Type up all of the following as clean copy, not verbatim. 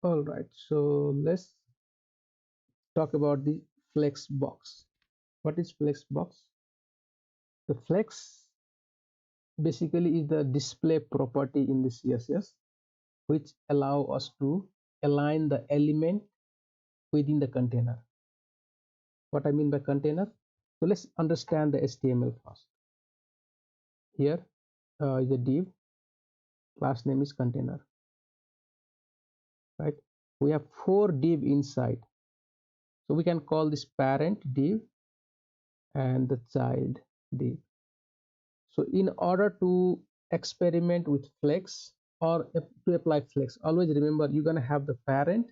All right, so let's talk about the flex box. What is flex box? The flex basically is the display property in the CSS which allow us to align the element within the container. What I mean by container? So let's understand the HTML first. Here is a div, class name is container, right? We have 4 div inside. So we can call this parent div and the child div. So in order to experiment with flex or to apply flex, always remember you're going to have the parent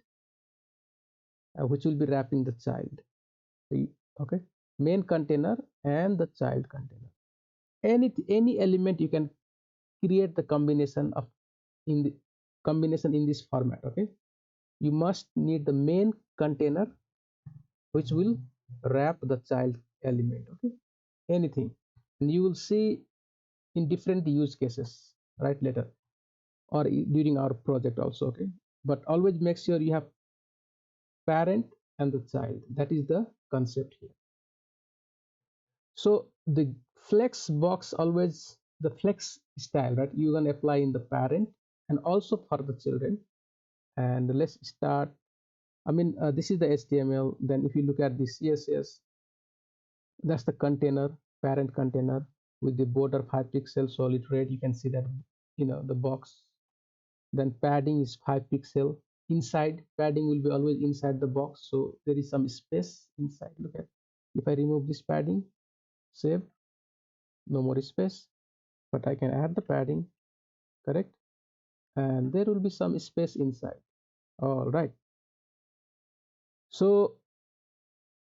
which will be wrapping the child. So okay, main container and the child container. Any element you can create the combination of in the combination in this format. Okay, you must need the main container which will wrap the child element. Okay, anything, and you will see in different use cases right later or during our project also. Okay, but always make sure you have parent and the child. That is the concept here. So the flex box, always the flex style, right, you can apply in the parent and also for the children. And let's start. I mean, this is the HTML. Then if you look at the CSS, that's the container, parent container with the border 5 pixel solid red. You can see that, the box. Then padding is 5 pixel. Inside, padding will be always inside the box, so there is some space inside. Look at, if I remove this padding, save, no more space, but I can add the padding, correct, and there will be some space inside. All right, so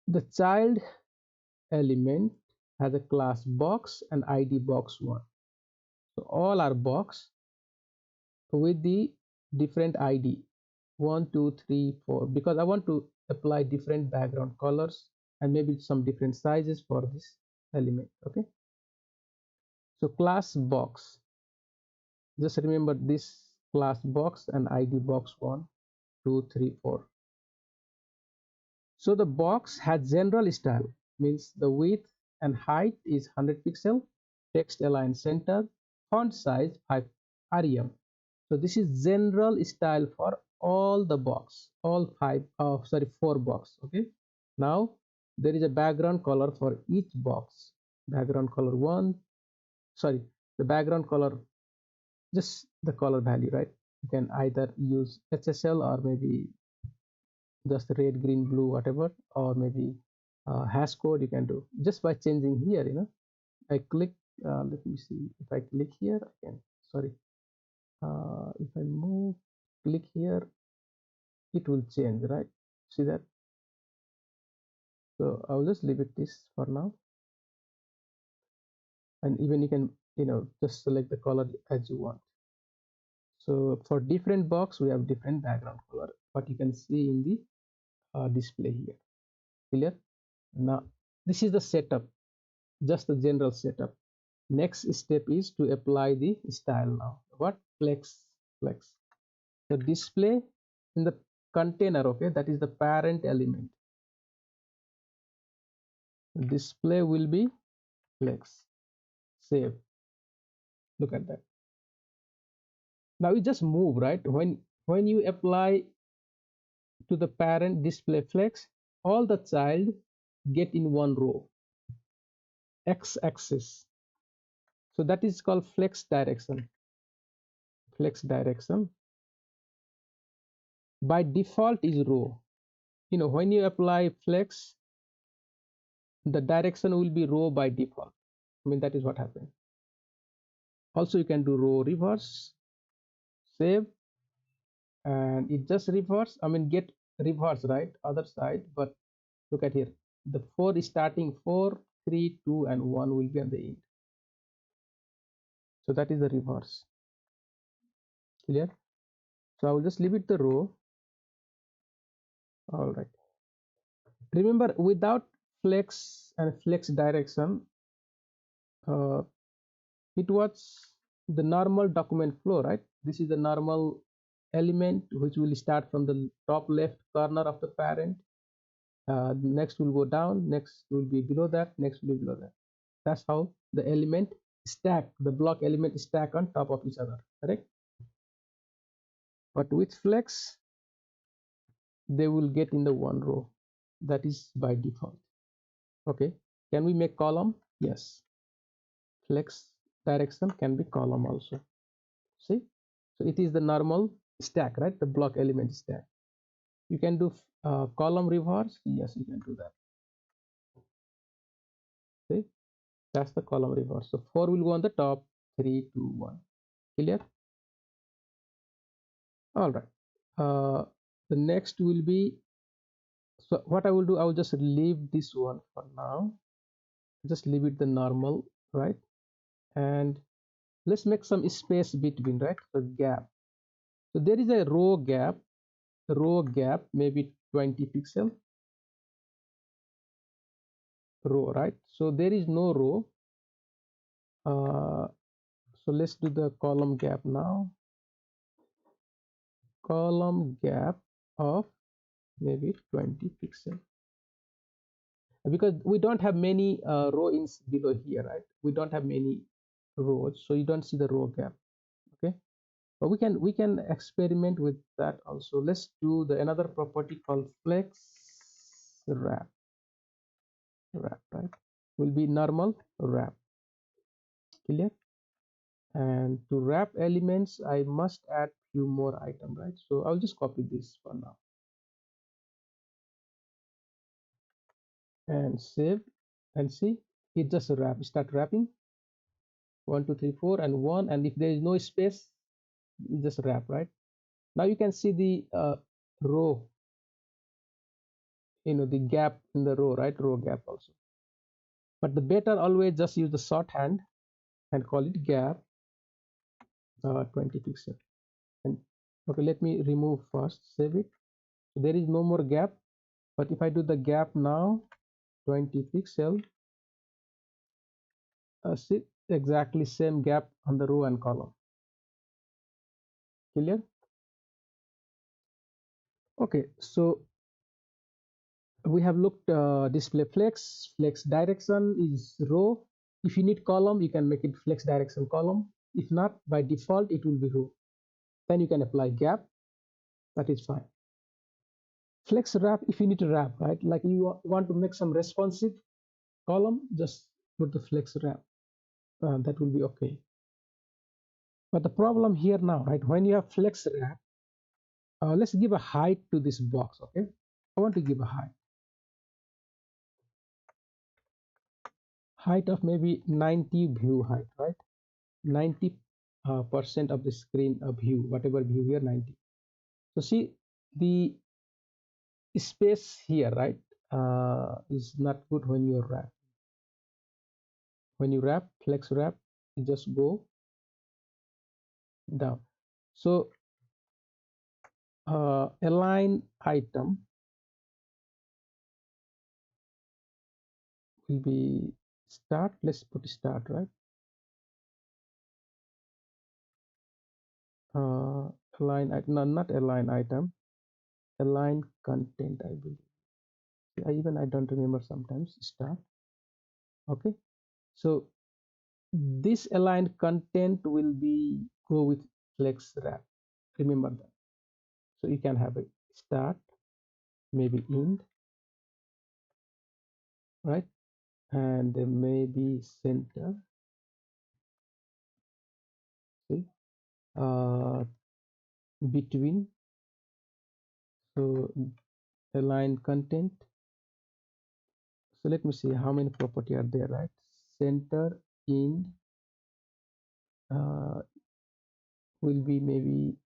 the child element has a class box and ID box 1. So all are box with the different ID 1 2 3 4, because I want to apply different background colors and maybe some different sizes for this element. Okay, so class box, just remember this class box and ID box 1 2 3 4. So the box has general style, means the width and height is 100 pixel, text align center, font size 5 rem. So this is general style for all the box, all 4 box. Okay, now there is a background color for each box. Background color 1, sorry, the background color, just the color value, right? You can either use HSL or maybe just red, green, blue, whatever, or maybe hash code you can do just by changing here. I click, let me see, if I click here, I can, sorry, if I move, click here, it will change, right? See that? So I'll just leave it this for now, and even you can, just select the color as you want. So for different box we have different background color, what you can see in the display here. Clear? Now this is the setup, just the general setup. Next step is to apply the style. Now what? Flex the display in the container. Okay, that is the parent element. Display will be flex. Save. Look at that. Now you just move, right? When you apply to the parent display flex, all the child get in one row, x-axis. So that is called flex direction. Flex direction by default is row. When you apply flex, the direction will be row by default. I mean, that is what happened. Also you can do row reverse, save, and it just reverse, I mean get reverse, right, other side. But look at here, the 4 is starting, 4 3 2 and 1 will be at the end. So that is the reverse. Clear? So I will just leave it the row. All right, remember, without flex and flex direction, uh, it was the normal document flow, right? This is the normal element which will start from the top left corner of the parent. Next will go down, next will be below that, next will be below that. That's how the element stack, the block element stack on top of each other, correct? But with flex, they will get in the one row. That is by default. Okay, can we make column? Yes, flex direction can be column also. See, so it is the normal stack, right? The block element stack. You can do column reverse. Yes, you can do that. See, that's the column reverse. So 4 will go on the top, 3, 2, 1. Clear? All right. The next will be, so what I will do, I will just leave this one for now. Just leave it the normal, right? And let's make some space between, right? The gap. So there is a row gap, maybe 20 pixel row, right? So there is no row. So let's do the column gap now. Column gap of maybe 20 pixel, because we don't have many rows below here, right? We don't have many rows, so you don't see the row gap. Okay, but we can experiment with that also. Let's do the another property called flex wrap, right? Will be normal wrap. Clear? And to wrap elements, I must add few more items, right? So I'll just copy this for now and save, and see, it just start wrapping. 1 2 3 4 and 1, and if there is no space, you just wrap, right? Now you can see the row, the gap in the row, right? Row gap also. But the better always just use the shorthand and call it gap 20 pixel. And okay, let me remove first, save it. So there is no more gap, but if I do the gap now 20 pixel, see, exactly same gap on the row and column. Clear? Okay, so we have looked display flex direction is row. If you need column, you can make it flex direction column. If not, by default it will be row. Then you can apply gap. That is fine. Flex wrap, if you need to wrap, right? Like you want to make some responsive column, just put the flex wrap. That will be okay. But the problem here now, right? When you have flex wrap, let's give a height to this box. Okay, I want to give a height of maybe 90 view height, right? 90 percent of the screen view, whatever view here, 90. So see, the space here, right, is not good when you wrap. When you wrap, flex wrap, you just go down. So align item will be start. Let's put start, right? Align item, no, not align item, align content, I believe. I don't remember sometimes. Start. Okay, so this aligned content will be go with flex wrap. Remember that. So you can have a start, maybe end, right? And maybe center. See, uh, between. So align content. So let me see how many property are there, right? Center, end, uh, will be maybe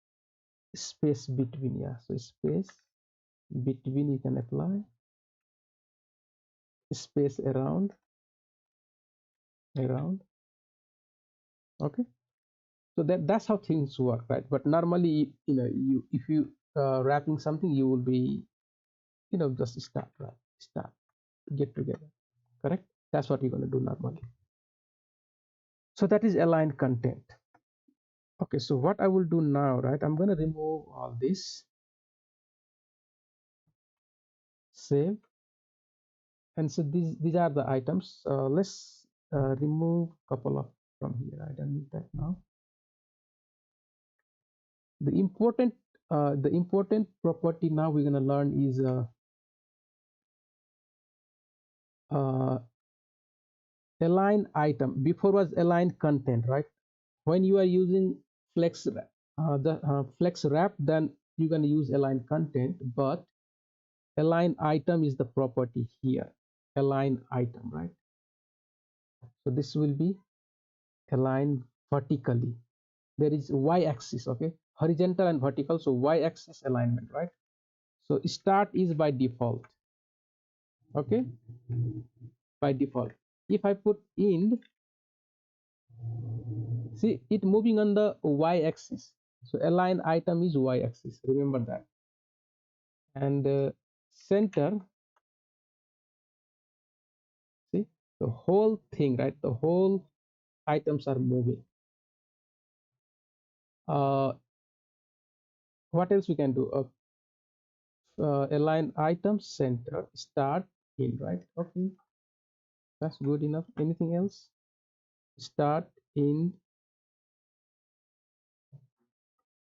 space between. Yeah, so space between you can apply, space around. Okay, so that's how things work, right? But normally, you if you wrapping something, you will be, just start, right? Start, get together, correct? That's what you're going to do normally. So that is aligned content. Okay, so what I will do now, right? I'm gonna remove all this, save, and so these are the items. Let's remove a couple of from here. I don't need that now. The important property now we're gonna learn is uh, align item. Before was align content, right? When you are using flex wrap, then you're gonna use align content, but align item is the property here. Align item, right? So this will be aligned vertically. There is y-axis, okay, horizontal and vertical. So y-axis alignment, right? So start is by default, okay, by default. If I put in, see it moving on the y-axis. So align item is y-axis. Remember that. And center, see the whole thing, right? The whole items are moving. What else we can do? Align items center, start in, right? Okay, that's good enough. Anything else? Start in,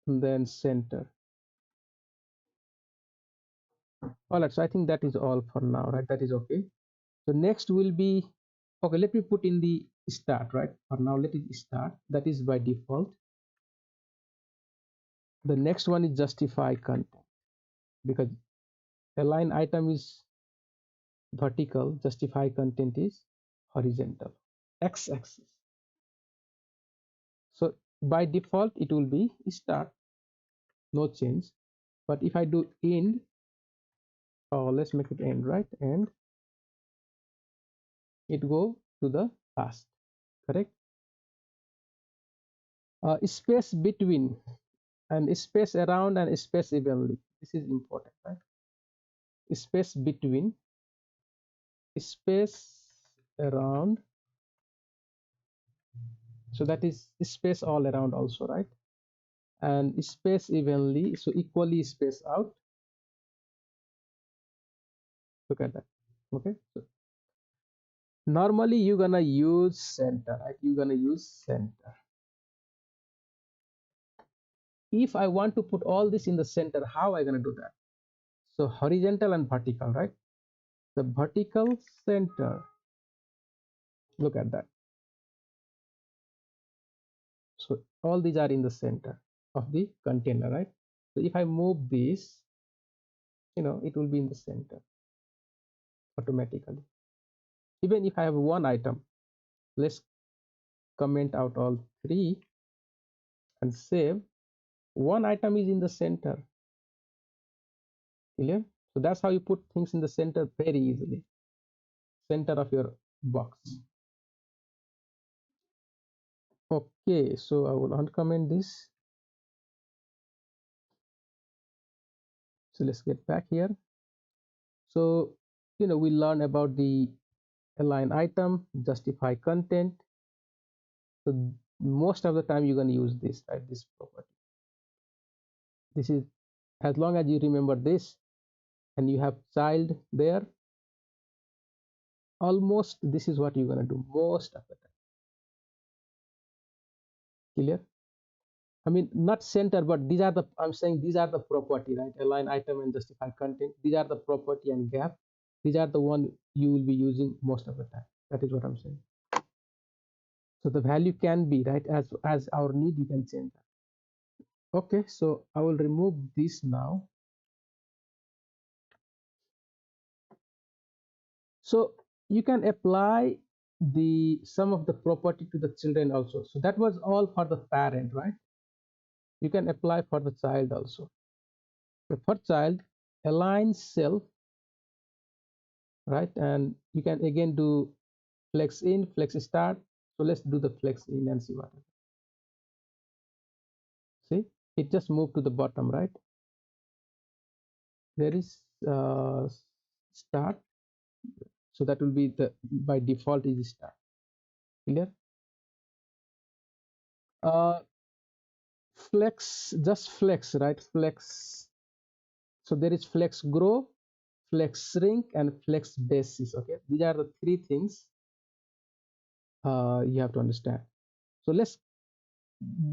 then center. All right, so I think that is all for now, right? That is okay. So next will be, okay, let me put in the start, right? For now, let it start. That is by default. The next one is justify content, because align item is vertical, justify content is horizontal, x-axis. So by default, it will be start, no change. But if I do end, oh, let's make it end, right? And it go to the past, correct? Space between and space around and space evenly. This is important, right? Space between, space around. So that is space all around also, right? And space evenly, so equally spaced out. Look at that. Okay. So normally you're gonna use center, right? You're gonna use center. If I want to put all this in the center, how I gonna do that? So horizontal and vertical, right? The vertical center. Look at that. So all these are in the center of the container, right? So if I move this, it will be in the center automatically. Even if I have one item, let's comment out all three and save. One item is in the center. Clear? So that's how you put things in the center very easily. Center of your box. Okay, so I will uncomment this. So let's get back here. So we learn about the align item, justify content. So most of the time you're going to use this, right? This property. This is, as long as you remember this and you have child there, almost this is what you're going to do most of the time. Clear? I mean, not center, but these are the, I'm saying these are the property, right? Align item and justify content. These are the property and gap. These are the one you will be using most of the time. That is what I'm saying. So the value can be, right, as our need, you can change that. Okay, so I will remove this now. So you can apply the some of the property to the children also. So that was all for the parent, right? You can apply for the child also. So for child, align self, right? And you can again do flex in, flex start. So let's do the flex in and see what happens. See, it just moved to the bottom, right? There is start. So that will be the, by default is start. Clear? flex, just flex, right? Flex. So there is flex grow, flex shrink, and flex basis. Okay, these are the three things you have to understand. So let's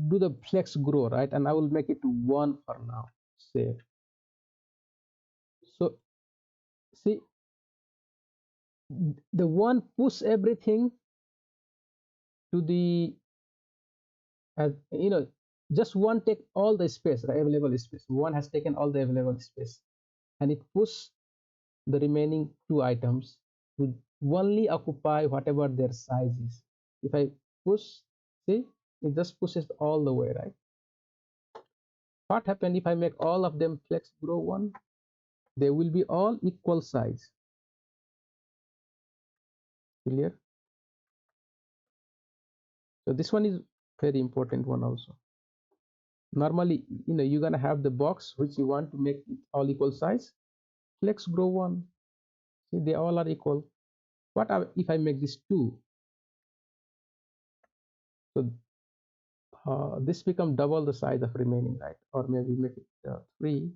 do the flex grow, right? And I will make it to 1 for now. Save. So see, the one push everything to the, as just one take all the space, the available space. One has taken all the available space, and it push the remaining two items to only occupy whatever their size is. If I push, see, it just pushes all the way, right? What happens if I make all of them flex grow 1? They will be all equal size. Clear? So this one is very important one also. Normally, you're gonna have the box which you want to make it all equal size. Flex grow 1. See, they all are equal. What if I make this 2? So this become double the size of remaining, right? Or maybe make it 3.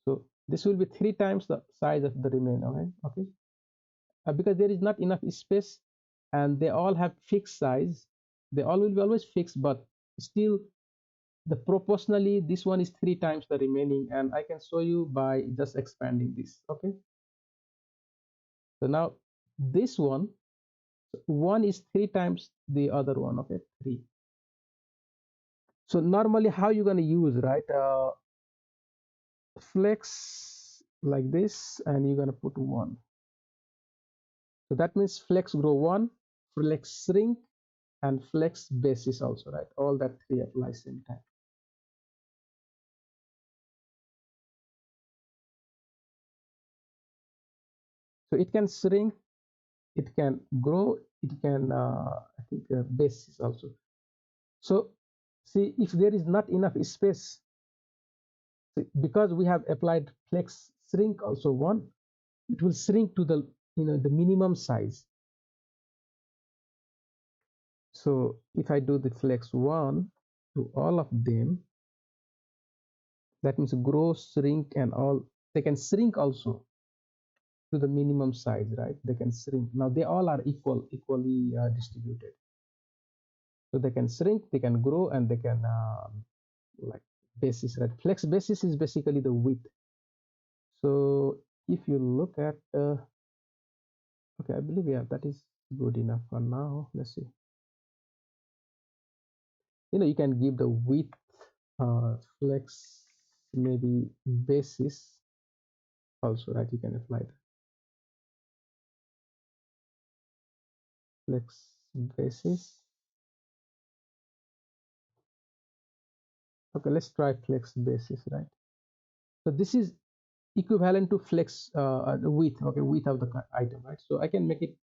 So this will be 3 times the size of the remaining. Okay. Because there is not enough space, and they all have fixed size. They all will be always fixed, but still the proportionally this one is 3 times the remaining, and I can show you by just expanding this. Okay. So now this one is 3 times the other one. Okay, 3. So normally how you gonna use, right? Flex like this, and you're gonna put 1. So that means flex grow 1, flex shrink, and flex basis also, right? All that 3 apply same time. So it can shrink, it can grow, it can I think basis also. So see, if there is not enough space, because we have applied flex shrink also 1, it will shrink to the minimum size. So if I do the flex 1 to all of them, that means grow, shrink, and all. They can shrink also to the minimum size, right? They can shrink. Now they all are equally distributed. So they can shrink, they can grow, and they can like basis, right? Flex basis is basically the width. So if you look at, okay, I believe, yeah, that is good enough for now. Let's see. You can give the width flex maybe basis also, right? You can apply the flex basis. Okay, let's try flex basis, right? So this is equivalent to flex the width, okay, width of the item, right? So I can make it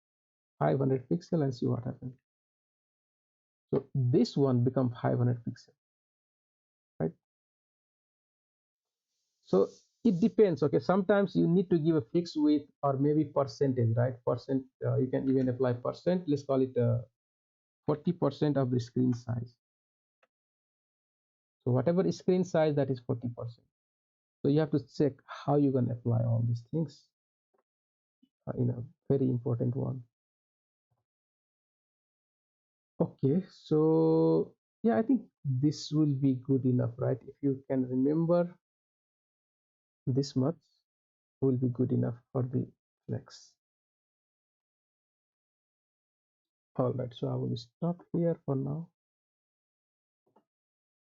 500 pixel and see what happens. So this one become 500 pixel, right? So it depends. Okay, sometimes you need to give a fixed width or maybe percentage, right? Percent, you can even apply percent. Let's call it 40% of the screen size. So whatever is screen size, that is 40%. So you have to check how you're going to apply all these things. Very important one. Okay, so yeah, I think this will be good enough, right? If you can remember this much, will be good enough for the flex. All right, so I will stop here for now.